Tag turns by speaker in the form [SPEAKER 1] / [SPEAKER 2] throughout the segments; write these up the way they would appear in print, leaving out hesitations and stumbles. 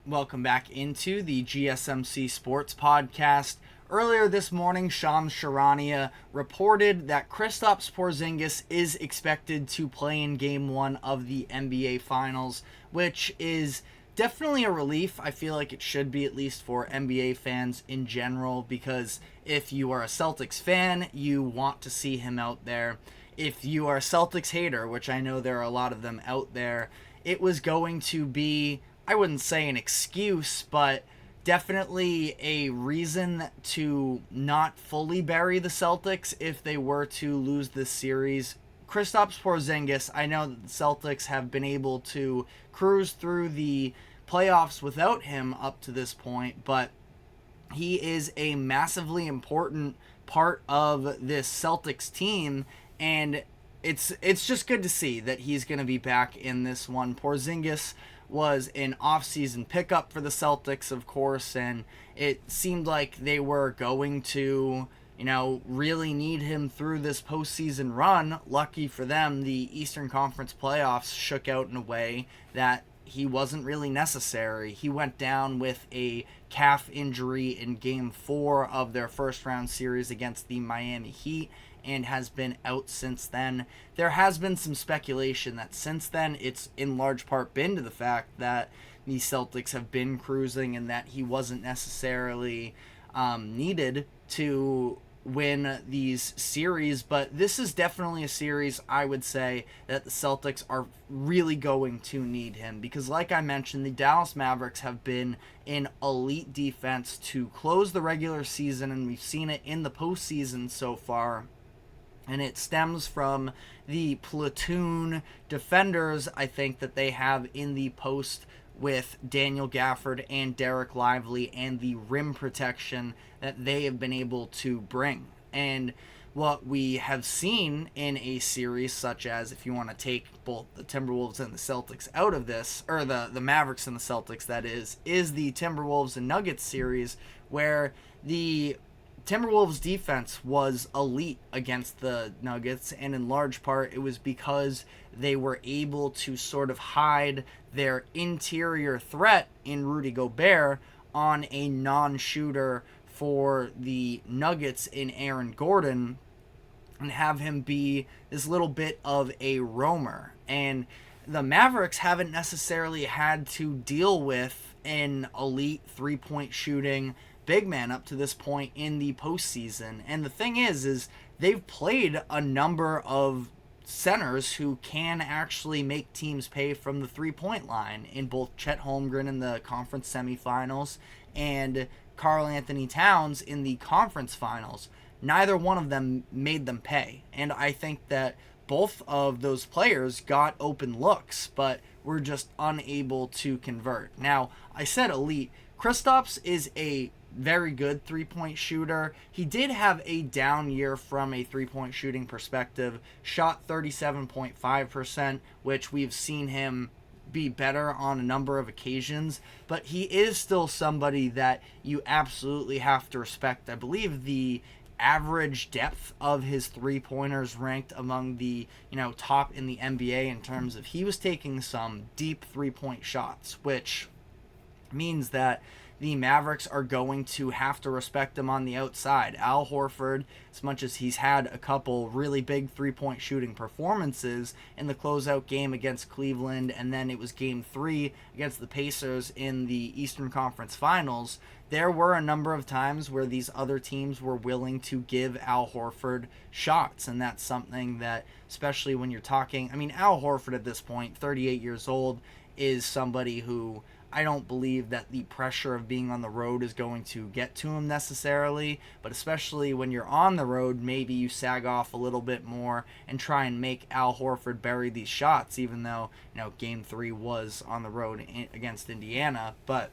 [SPEAKER 1] Welcome back into the GSMC Sports Podcast. Earlier this morning, Shams Charania reported that Kristaps Porzingis is expected to play in Game 1 of the NBA Finals, which is definitely a relief. I feel like it should be, at least for NBA fans in general, because if you are a Celtics fan, you want to see him out there. If you are a Celtics hater, which I know there are a lot of them out there, it was going to be, I wouldn't say an excuse, but definitely a reason to not fully bury the Celtics if they were to lose this series. Kristaps Porzingis, I know that the Celtics have been able to cruise through the playoffs without him up to this point, but he is a massively important part of this Celtics team, and it's just good to see that he's going to be back in this one. Porzingis was an off-season pickup for the Celtics, of course, and it seemed like they were going to, really need him through this postseason run. Lucky for them, the Eastern Conference playoffs shook out in a way that he wasn't really necessary. He went down with a calf injury in Game 4 of their first-round series against the Miami Heat, and has been out since then. There has been some speculation that since then it's in large part been to the fact that the Celtics have been cruising and that he wasn't necessarily needed to win these series, but this is definitely a series I would say that the Celtics are really going to need him, because like I mentioned, the Dallas Mavericks have been in elite defense to close the regular season, and we've seen it in the postseason so far. And it stems from the platoon defenders, I think, that they have in the post with Daniel Gafford and Derek Lively, and the rim protection that they have been able to bring. And what we have seen in a series such as, if you want to take both the Timberwolves and the Celtics out of this, or the Mavericks and the Celtics, that is the Timberwolves and Nuggets series, where the Timberwolves defense was elite against the Nuggets, and in large part it was because they were able to sort of hide their interior threat in Rudy Gobert on a non-shooter for the Nuggets in Aaron Gordon, and have him be this little bit of a roamer. And the Mavericks haven't necessarily had to deal with an elite three-point shooting big man up to this point in the postseason. And the thing is they've played a number of centers who can actually make teams pay from the three-point line, in both Chet Holmgren in the conference semifinals and Karl Anthony Towns in the conference finals. Neither one of them made them pay. And I think that both of those players got open looks, but were just unable to convert. Now, I said elite. Kristaps is a very good three-point shooter. He did have a down year from a three-point shooting perspective. Shot 37.5%, which we've seen him be better on a number of occasions, but he is still somebody that you absolutely have to respect. I believe the average depth of his three-pointers ranked among the top in the NBA in terms of he was taking some deep three-point shots, which means that the Mavericks are going to have to respect him on the outside. Al Horford, as much as he's had a couple really big three-point shooting performances in the closeout game against Cleveland, and then it was Game 3 against the Pacers in the Eastern Conference Finals, there were a number of times where these other teams were willing to give Al Horford shots, and that's something that, especially when you're talking, Al Horford at this point, 38 years old, is somebody who I don't believe that the pressure of being on the road is going to get to him necessarily, but especially when you're on the road, maybe you sag off a little bit more and try and make Al Horford bury these shots, even though, Game 3 was on the road against Indiana. But,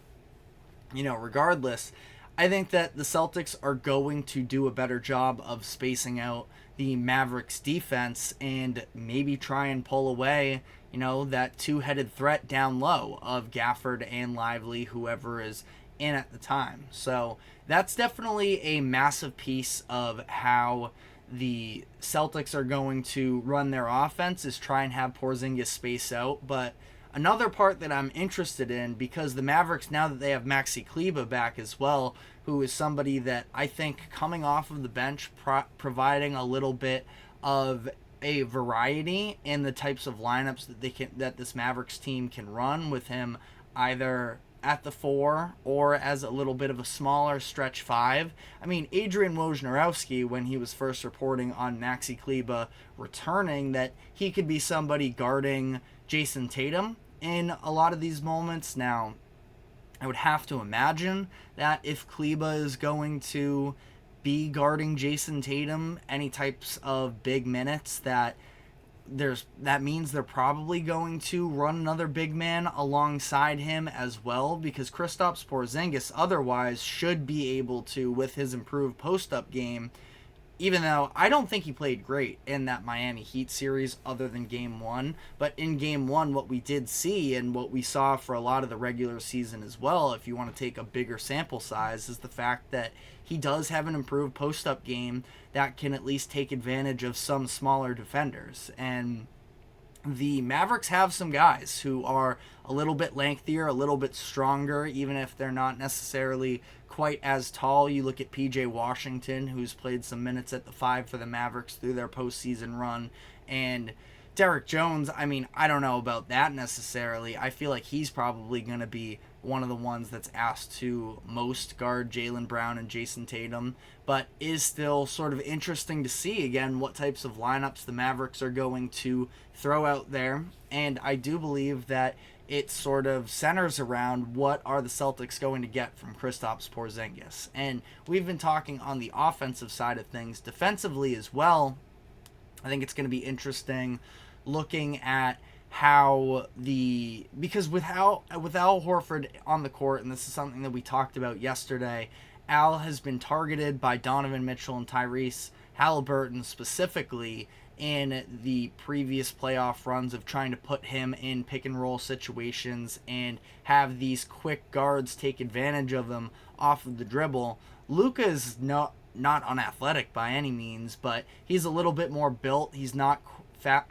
[SPEAKER 1] regardless, I think that the Celtics are going to do a better job of spacing out the Mavericks defense and maybe try and pull away that two-headed threat down low of Gafford and Lively, whoever is in at the time. So that's definitely a massive piece of how the Celtics are going to run their offense, is try and have Porzingis space out. But another part that I'm interested in, because the Mavericks, now that they have Maxi Kleber back as well, who is somebody that I think coming off of the bench, providing a little bit of a variety in the types of lineups that this Mavericks team can run with him, either at the 4 or as a little bit of a smaller stretch 5. I mean, Adrian Wojnarowski, when he was first reporting on Maxi Kleber returning, that he could be somebody guarding Jason Tatum in a lot of these moments. Now, I would have to imagine that if Kleber is going to be guarding Jason Tatum any types of big minutes, that means they're probably going to run another big man alongside him as well, because Kristaps Porzingis otherwise should be able to, with his improved post-up game, even though I don't think he played great in that Miami Heat series other than Game 1. But in Game 1, what we did see and what we saw for a lot of the regular season as well, if you want to take a bigger sample size, is the fact that he does have an improved post-up game that can at least take advantage of some smaller defenders. And the Mavericks have some guys who are a little bit lengthier, a little bit stronger, even if they're not necessarily quite as tall. You look at PJ Washington, who's played some minutes at the 5 for the Mavericks through their postseason run, and Derek Jones, I mean, I don't know about that necessarily. I feel like he's probably going to be one of the ones that's asked to most guard Jaylen Brown and Jason Tatum, but is still sort of interesting to see, again, what types of lineups the Mavericks are going to throw out there. And I do believe that it sort of centers around what are the Celtics going to get from Kristaps Porzingis. And we've been talking on the offensive side of things, defensively as well. I think it's going to be interesting looking at because with Al Horford on the court, and this is something that we talked about yesterday, Al has been targeted by Donovan Mitchell and Tyrese Halliburton specifically in the previous playoff runs of trying to put him in pick and roll situations and have these quick guards take advantage of him off of the dribble. Luka is not unathletic by any means, but he's a little bit more built. He's not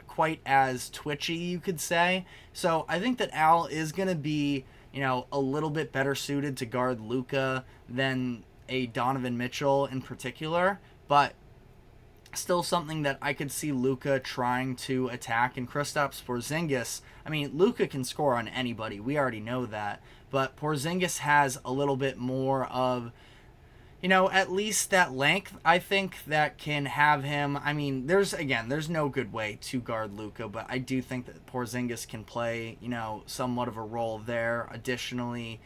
[SPEAKER 1] quite as twitchy, you could say. So I think that Al is going to be, a little bit better suited to guard Luka than a Donovan Mitchell in particular, but still something that I could see Luka trying to attack. And Kristaps Porzingis, I mean, Luka can score on anybody. We already know that. But Porzingis has a little bit more of, at least that length, I think, that can have him. I mean, there's no good way to guard Luka, but I do think that Porzingis can play, somewhat of a role there. Additionally,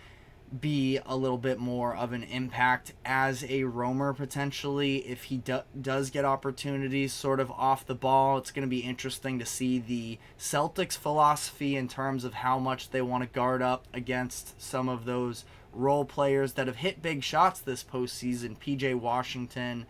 [SPEAKER 1] be a little bit more of an impact as a roamer potentially if he does get opportunities sort of off the ball. It's going to be interesting to see the Celtics' philosophy in terms of how much they want to guard up against some of those role players that have hit big shots this postseason. PJ Washington,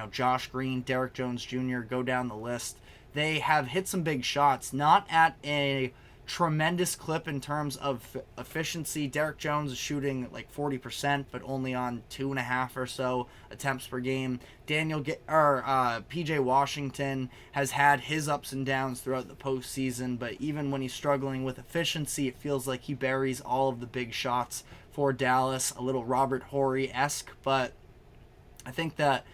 [SPEAKER 1] Josh Green, Derek Jones Jr., go down the list. They have hit some big shots, not at a tremendous clip in terms of efficiency. Derek Jones is shooting like 40%, but only on 2.5 or so attempts per game. PJ Washington has had his ups and downs throughout the postseason, but even when he's struggling with efficiency, it feels like he buries all of the big shots for Dallas. A little Robert Horry-esque, but I think that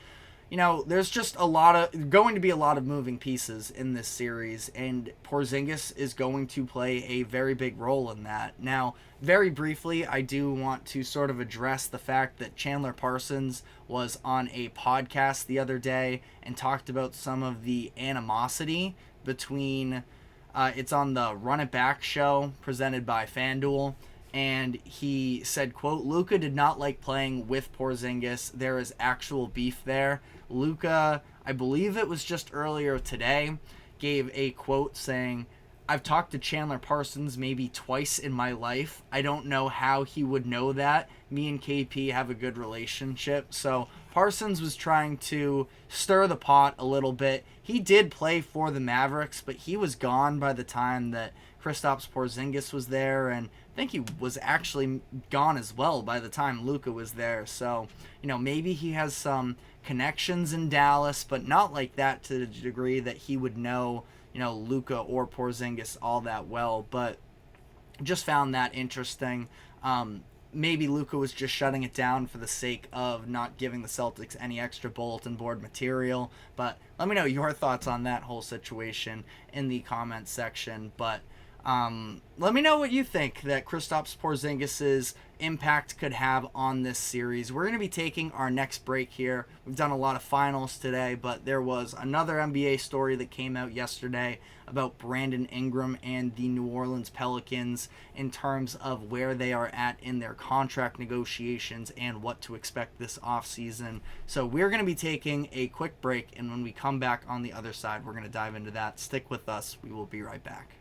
[SPEAKER 1] there's just going to be a lot of moving pieces in this series, and Porzingis is going to play a very big role in that. Now, very briefly, I do want to sort of address the fact that Chandler Parsons was on a podcast the other day and talked about some of the animosity between, it's on the Run It Back show presented by FanDuel, and he said, quote, Luka did not like playing with Porzingis. There is actual beef there. Luka, I believe it was just earlier today, gave a quote saying, I've talked to Chandler Parsons maybe twice in my life. I don't know how he would know that. Me and KP have a good relationship. So Parsons was trying to stir the pot a little bit. He did play for the Mavericks, but he was gone by the time that Kristaps Porzingis was there, and I think he was actually gone as well by the time Luka was there. So, maybe he has some connections in Dallas, but not like that to the degree that he would know, Luka or Porzingis all that well. But Just found that interesting. Maybe Luka was just shutting it down for the sake of not giving the Celtics any extra bulletin board material. But let me know your thoughts on that whole situation in the comments section. But let me know what you think that Kristaps Porzingis' impact could have on this series. We're going to be taking our next break here. We've done a lot of finals today, but there was another NBA story that came out yesterday about Brandon Ingram and the New Orleans Pelicans in terms of where they are at in their contract negotiations and what to expect this offseason. So we're going to be taking a quick break, and when we come back on the other side, we're going to dive into that. Stick with us. We will be right back.